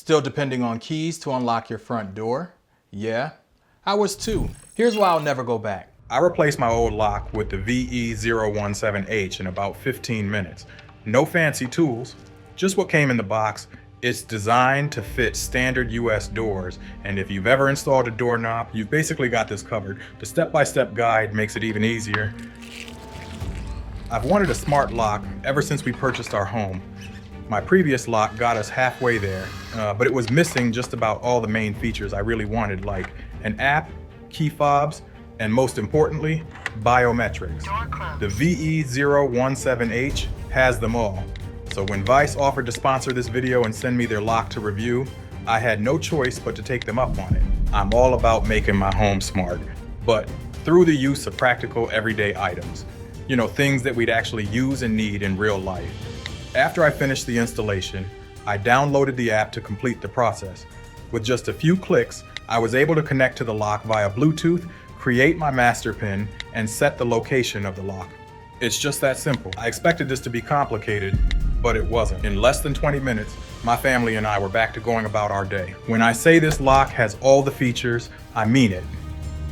Still depending on keys to unlock your front door? Yeah, I was too. Here's why I'll never go back. I replaced my old lock with the VE017H in about 15 minutes. No fancy tools, just what came in the box. It's designed to fit standard US doors, and if you've ever installed a doorknob, you've basically got this covered. The step-by-step guide makes it even easier. I've wanted a smart lock ever since we purchased our home. My previous lock got us halfway there, but it was missing just about all the main features I really wanted, like an app, key fobs, and most importantly, biometrics. The VE017H has them all. So when Veise offered to sponsor this video and send me their lock to review, I had no choice but to take them up on it. I'm all about making my home smart, but through the use of practical everyday items. You know, things that we'd actually use and need in real life. After I finished the installation, I downloaded the app to complete the process. With just a few clicks, I was able to connect to the lock via Bluetooth, create my master PIN, and set the location of the lock. It's just that simple. I expected this to be complicated, but it wasn't. In less than 20 minutes, my family and I were back to going about our day. When I say this lock has all the features, I mean it.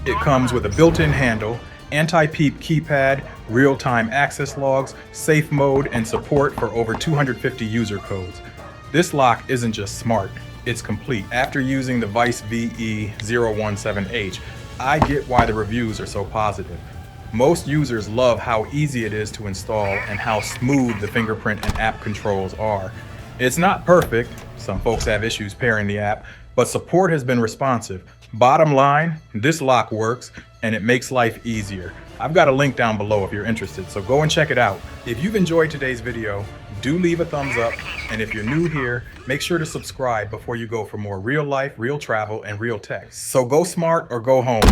It comes with a built-in handle, anti-peep keypad, real-time access logs, safe mode, and support for over 250 user codes. This lock isn't just smart, it's complete. After using the Veise VE017H, I get why the reviews are so positive. Most users love how easy it is to install and how smooth the fingerprint and app controls are. It's not perfect, some folks have issues pairing the app, but support has been responsive. Bottom line, this lock works and it makes life easier. I've got a link down below if you're interested, so go and check it out. If you've enjoyed today's video, do leave a thumbs up, and if you're new here, make sure to subscribe before you go for more real life, real travel, and real tech. So go smart or go home.